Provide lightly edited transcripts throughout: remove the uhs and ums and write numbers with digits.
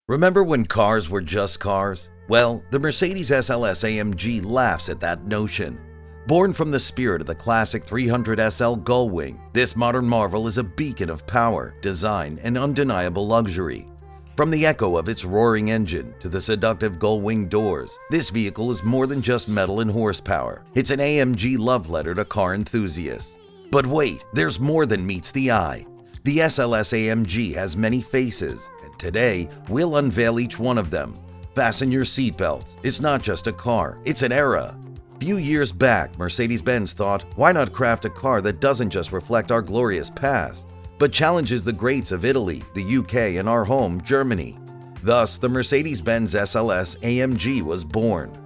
Remember when cars were just cars? Well, the Mercedes SLS AMG laughs at that notion. Born from the spirit of the classic 300 SL Gullwing, this modern marvel is a beacon of power, design, and undeniable luxury. From the echo of its roaring engine to the seductive Gullwing doors, this vehicle is more than just metal and horsepower. It's an AMG love letter to car enthusiasts. But wait, there's more than meets the eye. The SLS AMG has many faces, and today we'll unveil each one of them. Fasten your seatbelts. It's not just a car, it's an era. Few years back, Mercedes-Benz thought, why not craft a car that doesn't just reflect our glorious past, but challenges the greats of Italy, the UK, and our home, Germany. Thus, the Mercedes-Benz SLS AMG was born.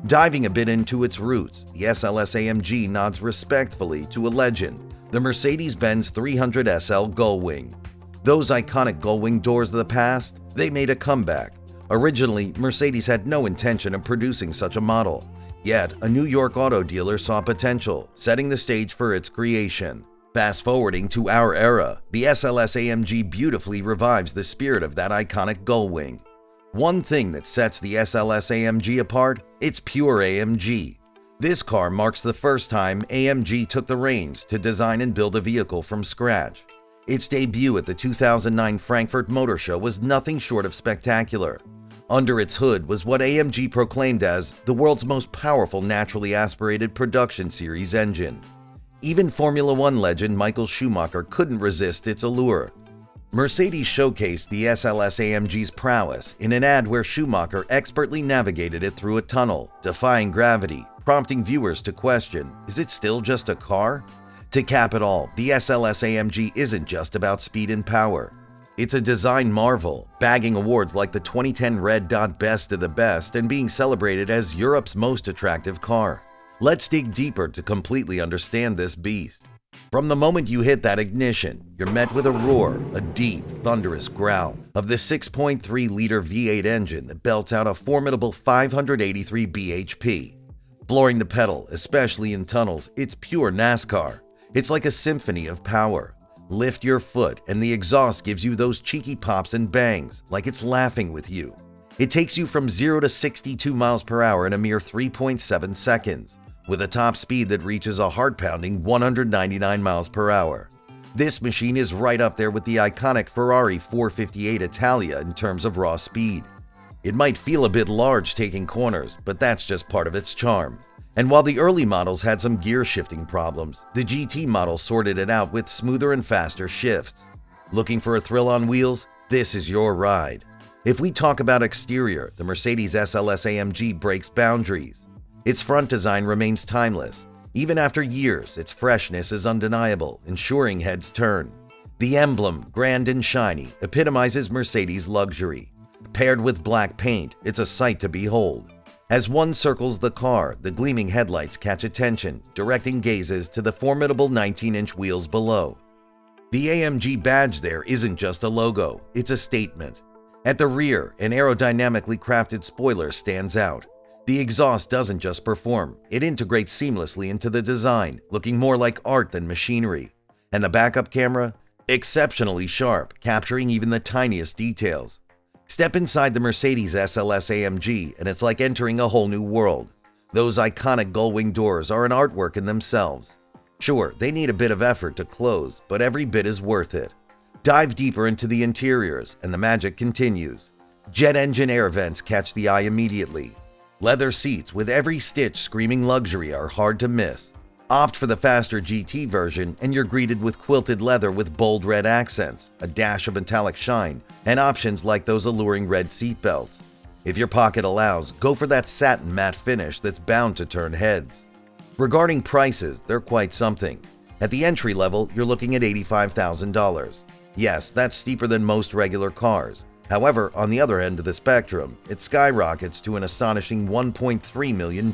Diving a bit into its roots, the SLS AMG nods respectfully to a legend, the Mercedes-Benz 300 SL Gullwing. Those iconic Gullwing doors of the past, they made a comeback. Originally, Mercedes had no intention of producing such a model. Yet, a New York auto dealer saw potential, setting the stage for its creation. Fast forwarding to our era, the SLS AMG beautifully revives the spirit of that iconic Gullwing. One thing that sets the SLS AMG apart, it's pure AMG. This car marks the first time AMG took the reins to design and build a vehicle from scratch. Its debut at the 2009 Frankfurt Motor Show was nothing short of spectacular. Under its hood was what AMG proclaimed as the world's most powerful naturally aspirated production series engine. Even Formula One legend Michael Schumacher couldn't resist its allure. Mercedes showcased the SLS AMG's prowess in an ad where Schumacher expertly navigated it through a tunnel, defying gravity, prompting viewers to question, is it still just a car? To cap it all, the SLS AMG isn't just about speed and power. It's a design marvel, bagging awards like the 2010 Red Dot Best of the Best and being celebrated as Europe's most attractive car. Let's dig deeper to completely understand this beast. From the moment you hit that ignition, you're met with a roar, a deep, thunderous growl of the 6.3-liter V8 engine that belts out a formidable 583 bhp. Flooring the pedal, especially in tunnels, it's pure NASCAR. It's like a symphony of power. Lift your foot and the exhaust gives you those cheeky pops and bangs, like it's laughing with you. It takes you from 0 to 62 miles per hour in a mere 3.7 seconds. With a top speed that reaches a heart-pounding 199 miles per hour. This machine is right up there with the iconic Ferrari 458 Italia in terms of raw speed. It might feel a bit large taking corners, but that's just part of its charm. And while the early models had some gear shifting problems, the GT model sorted it out with smoother and faster shifts. Looking for a thrill on wheels? This is your ride. If we talk about exterior, the Mercedes SLS AMG breaks boundaries. Its front design remains timeless. Even after years, its freshness is undeniable, ensuring heads turn. The emblem, grand and shiny, epitomizes Mercedes' luxury. Paired with black paint, it's a sight to behold. As one circles the car, the gleaming headlights catch attention, directing gazes to the formidable 19-inch wheels below. The AMG badge there isn't just a logo, it's a statement. At the rear, an aerodynamically crafted spoiler stands out. The exhaust doesn't just perform, it integrates seamlessly into the design, looking more like art than machinery. And the backup camera? Exceptionally sharp, capturing even the tiniest details. Step inside the Mercedes SLS AMG and it's like entering a whole new world. Those iconic Gullwing doors are an artwork in themselves. Sure, they need a bit of effort to close, but every bit is worth it. Dive deeper into the interiors and the magic continues. Jet engine air vents catch the eye immediately. Leather seats with every stitch screaming luxury are hard to miss. Opt for the faster GT version and you're greeted with quilted leather with bold red accents, a dash of metallic shine, and options like those alluring red seatbelts. If your pocket allows, go for that satin matte finish that's bound to turn heads. Regarding prices, they're quite something. At the entry level, you're looking at $85,000. Yes, that's steeper than most regular cars. However, on the other end of the spectrum, it skyrockets to an astonishing $1.3 million.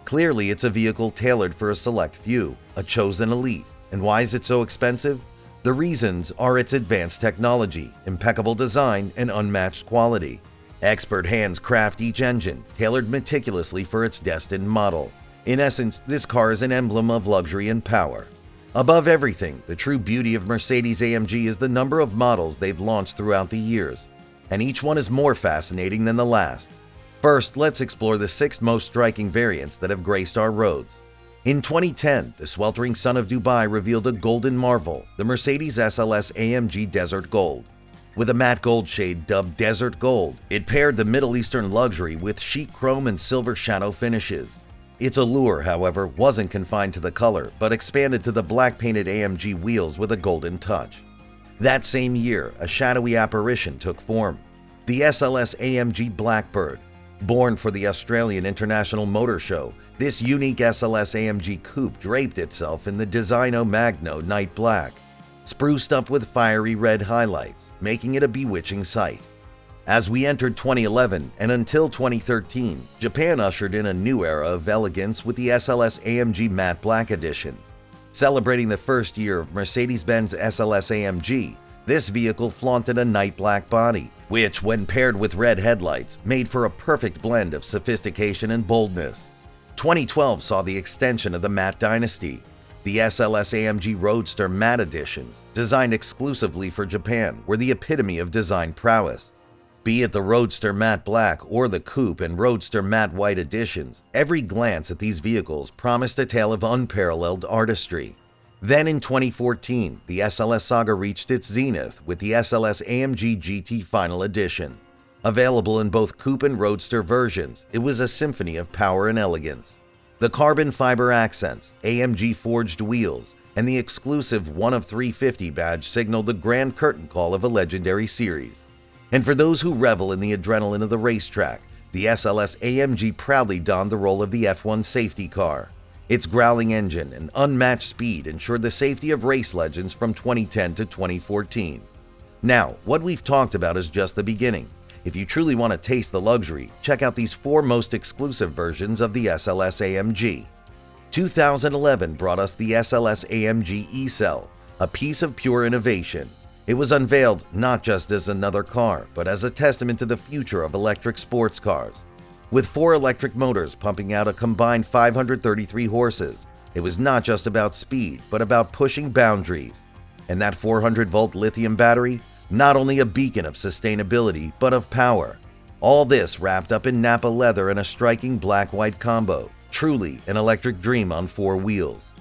Clearly, it's a vehicle tailored for a select few, a chosen elite. And why is it so expensive? The reasons are its advanced technology, impeccable design, and unmatched quality. Expert hands craft each engine, tailored meticulously for its destined model. In essence, this car is an emblem of luxury and power. Above everything, the true beauty of Mercedes AMG is the number of models they've launched throughout the years. and each one is more fascinating than the last. First, let's explore the 6 most striking variants that have graced our roads. In 2010, the sweltering sun of Dubai revealed a golden marvel, the Mercedes SLS AMG Desert Gold. With a matte gold shade dubbed Desert Gold, it paired the Middle Eastern luxury with chic chrome and silver shadow finishes. Its allure, however, wasn't confined to the color, but expanded to the black-painted AMG wheels with a golden touch. That same year, a shadowy apparition took form, the SLS AMG Blackbird. Born for the Australian International Motor Show, this unique SLS AMG coupe draped itself in the Designo Magno Night Black, spruced up with fiery red highlights, making it a bewitching sight. As we entered 2011 and until 2013, Japan ushered in a new era of elegance with the SLS AMG Matte Black Edition. Celebrating the first year of Mercedes-Benz SLS AMG, this vehicle flaunted a night black body, which, when paired with red headlights, made for a perfect blend of sophistication and boldness. 2012 saw the extension of the matte dynasty. The SLS AMG Roadster Matte Editions, designed exclusively for Japan, were the epitome of design prowess. Be it the Roadster Matte Black or the Coupe and Roadster Matte White editions, every glance at these vehicles promised a tale of unparalleled artistry. Then in 2014, the SLS saga reached its zenith with the SLS AMG GT Final Edition. Available in both Coupe and Roadster versions, it was a symphony of power and elegance. The carbon fiber accents, AMG forged wheels, and the exclusive 1 of 350 badge signaled the grand curtain call of a legendary series. And for those who revel in the adrenaline of the racetrack, the SLS AMG proudly donned the role of the F1 safety car. Its growling engine and unmatched speed ensured the safety of race legends from 2010 to 2014. Now, what we've talked about is just the beginning. If you truly want to taste the luxury, check out these 4 most exclusive versions of the SLS AMG. 2011 brought us the SLS AMG E-Cell, a piece of pure innovation. It was unveiled not just as another car, but as a testament to the future of electric sports cars. With 4 electric motors pumping out a combined 533 horses, it was not just about speed, but about pushing boundaries. And that 400-volt lithium battery, not only a beacon of sustainability, but of power. All this wrapped up in Nappa leather and a striking black-white combo, truly an electric dream on 4 wheels.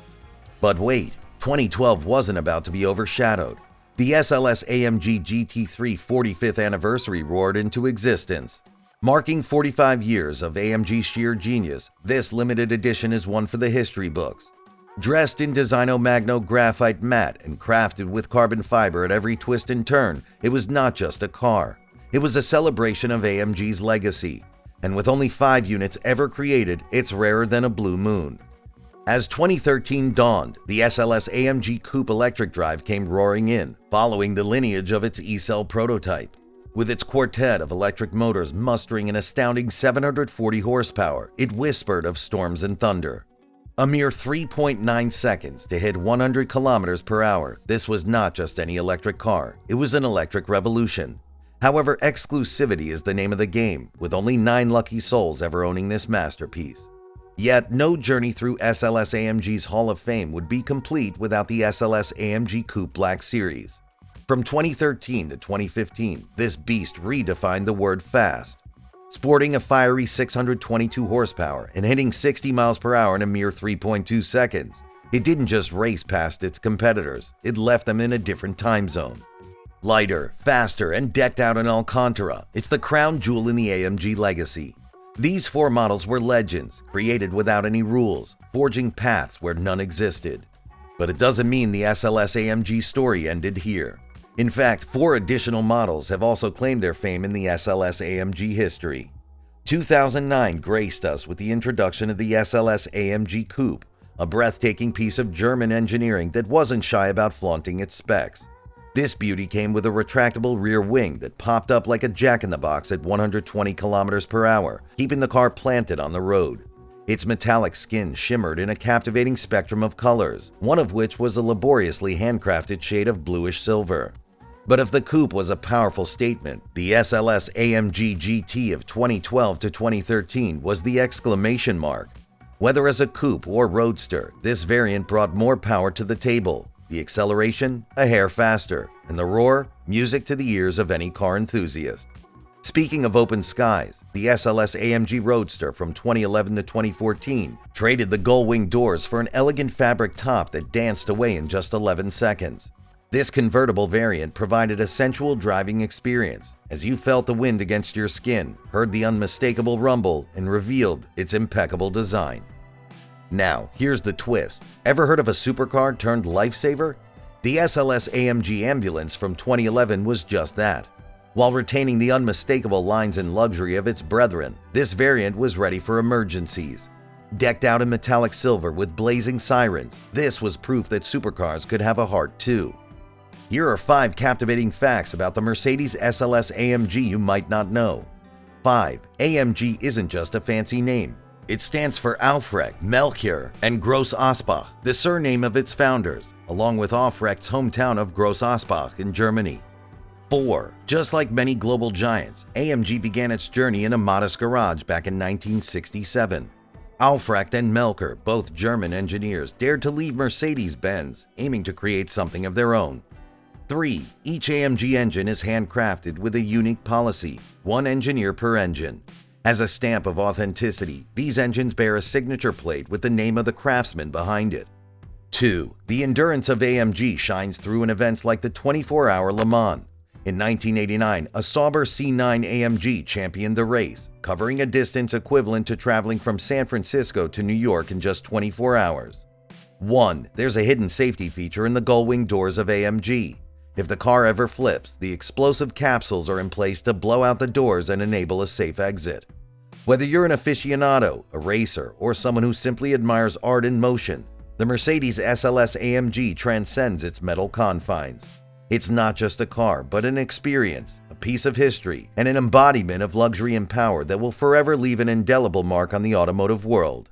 But wait, 2012 wasn't about to be overshadowed. The SLS AMG GT3 45th anniversary roared into existence. Marking 45 years of AMG sheer genius, this limited edition is one for the history books. Dressed in Designo Magno graphite matte and crafted with carbon fiber at every twist and turn, it was not just a car. It was a celebration of AMG's legacy. And with only 5 units ever created, it's rarer than a blue moon. As 2013 dawned, the SLS AMG Coupe electric drive came roaring in, following the lineage of its E-Cell prototype. With its quartet of electric motors mustering an astounding 740 horsepower, it whispered of storms and thunder. A mere 3.9 seconds to hit 100 kilometers per hour, this was not just any electric car, it was an electric revolution. However, exclusivity is the name of the game, with only 9 lucky souls ever owning this masterpiece. Yet, no journey through SLS AMG's Hall of Fame would be complete without the SLS AMG Coupe Black Series. From 2013 to 2015, this beast redefined the word fast. Sporting a fiery 622 horsepower and hitting 60 miles per hour in a mere 3.2 seconds, it didn't just race past its competitors, it left them in a different time zone. Lighter, faster, and decked out in Alcantara, it's the crown jewel in the AMG legacy. These 4 models were legends, created without any rules, forging paths where none existed. But it doesn't mean the SLS AMG story ended here. In fact, 4 additional models have also claimed their fame in the SLS AMG history. 2009 graced us with the introduction of the SLS AMG Coupe, a breathtaking piece of German engineering that wasn't shy about flaunting its specs. This beauty came with a retractable rear wing that popped up like a jack-in-the-box at 120 kilometers per hour, keeping the car planted on the road. Its metallic skin shimmered in a captivating spectrum of colors, one of which was a laboriously handcrafted shade of bluish silver. But if the coupe was a powerful statement, the SLS AMG GT of 2012 to 2013 was the exclamation mark. Whether as a coupe or roadster, this variant brought more power to the table. the acceleration a hair faster, and the roar music to the ears of any car enthusiast. Speaking of open skies, the SLS AMG Roadster from 2011 to 2014 traded the Gullwing doors for an elegant fabric top that danced away in just 11 seconds. This convertible variant provided a sensual driving experience as you felt the wind against your skin, heard the unmistakable rumble, and revealed its impeccable design. Now, here's the twist. Ever heard of a supercar turned lifesaver? The SLS AMG Ambulance from 2011 was just that. While retaining the unmistakable lines and luxury of its brethren, this variant was ready for emergencies. Decked out in metallic silver with blazing sirens, this was proof that supercars could have a heart too. Here are 5 captivating facts about the Mercedes SLS AMG you might not know. 5. AMG isn't just a fancy name. It stands for Alfred, Melchior, and Gross Asbach, the surname of its founders, along with Aufrecht's hometown of Gross Asbach in Germany. 4. Just like many global giants, AMG began its journey in a modest garage back in 1967. Aufrecht and Melchior, both German engineers, dared to leave Mercedes-Benz, aiming to create something of their own. 3. Each AMG engine is handcrafted with a unique policy, 1 engineer per engine. As a stamp of authenticity, these engines bear a signature plate with the name of the craftsman behind it. 2. The endurance of AMG shines through in events like the 24-hour Le Mans. In 1989, a Sauber C9 AMG championed the race, covering a distance equivalent to traveling from San Francisco to New York in just 24 hours. 1. There's a hidden safety feature in the Gullwing doors of AMG. If the car ever flips, the explosive capsules are in place to blow out the doors and enable a safe exit. Whether you're an aficionado, a racer, or someone who simply admires art in motion, the Mercedes SLS AMG transcends its metal confines. It's not just a car, but an experience, a piece of history, and an embodiment of luxury and power that will forever leave an indelible mark on the automotive world.